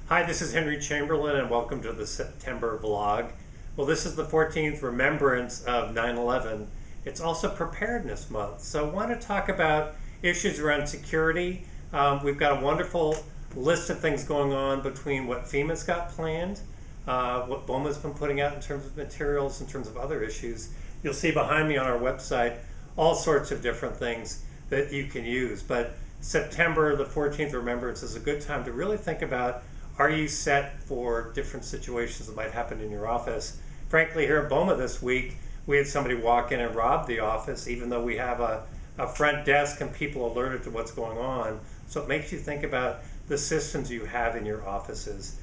Hi, this is Henry Chamberlain and welcome to the September vlog. Well, this is the 14th remembrance of 9/11. It's also Preparedness Month, so I want to talk about issues around security. We've got a wonderful list of things going on between what FEMA's got planned, what BOMA's been putting out in terms of materials, in terms of other issues. You'll see behind me on our website all sorts of different things that you can use. But September, the 14th remembrance, is a good time to really think about, are you set for different situations that might happen in your office? Frankly, here at BOMA this week, we had somebody walk in and rob the office, even though we have a front desk and people alerted to what's going on. So it makes you think about the systems you have in your offices.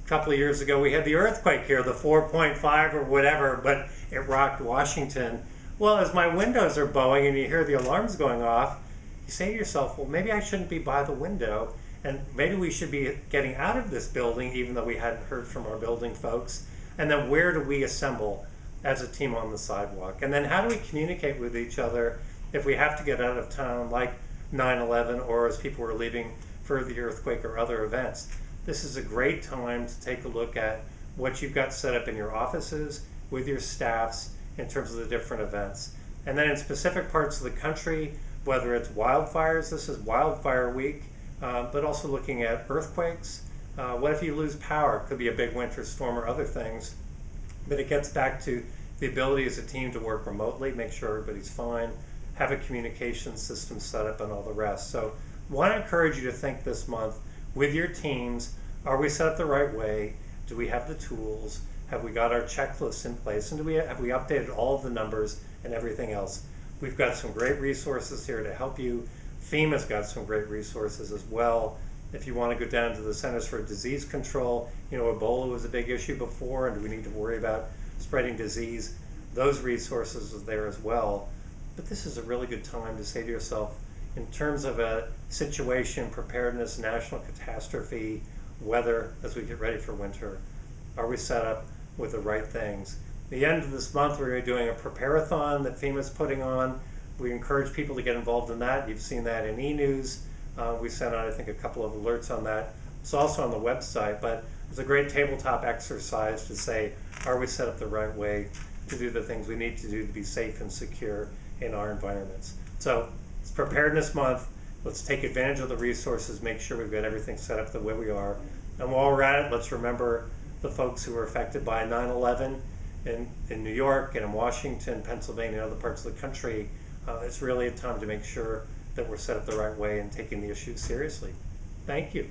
A couple of years ago, we had the earthquake here, the 4.5 or whatever, but it rocked Washington. Well, as my windows are bowing and you hear the alarms going off, you say to yourself, well, maybe I shouldn't be by the window, and maybe we should be getting out of this building, even though we hadn't heard from our building folks. And then where do we assemble as a team on the sidewalk? And then how do we communicate with each other if we have to get out of town, like 9/11, or as people were leaving for the earthquake or other events? This is a great time to take a look at what you've got set up in your offices with your staffs in terms of the different events. And then in specific parts of the country, whether it's wildfires, this is wildfire week, but also looking at earthquakes. What if you lose power? It could be a big winter storm or other things. But it gets back to the ability as a team to work remotely, make sure everybody's fine, have a communication system set up, and all the rest. So I want to encourage you to think this month with your teams, are we set up the right way? Do we have the tools? Have we got our checklists in place? And have we updated all of the numbers and everything else? We've got some great resources here to help you. FEMA's got some great resources as well. If you want to go down to the Centers for Disease Control, Ebola was a big issue before, and do we need to worry about spreading disease? Those resources are there as well. But this is a really good time to say to yourself, in terms of a situation, preparedness, national catastrophe, weather, as we get ready for winter, are we set up with the right things? The end of this month, we're going to be doing a prepare-a-thon that FEMA's putting on. We encourage people to get involved in that. You've seen that in e-news. We sent out, I think, a couple of alerts on that. It's also on the website, but it's a great tabletop exercise to say, are we set up the right way to do the things we need to do to be safe and secure in our environments? So it's Preparedness Month. Let's take advantage of the resources, make sure we've got everything set up the way we are. And while we're at it, let's remember the folks who were affected by 9/11 in New York and in Washington, Pennsylvania, and other parts of the country. It's really a time to make sure that we're set up the right way and taking the issue seriously. Thank you.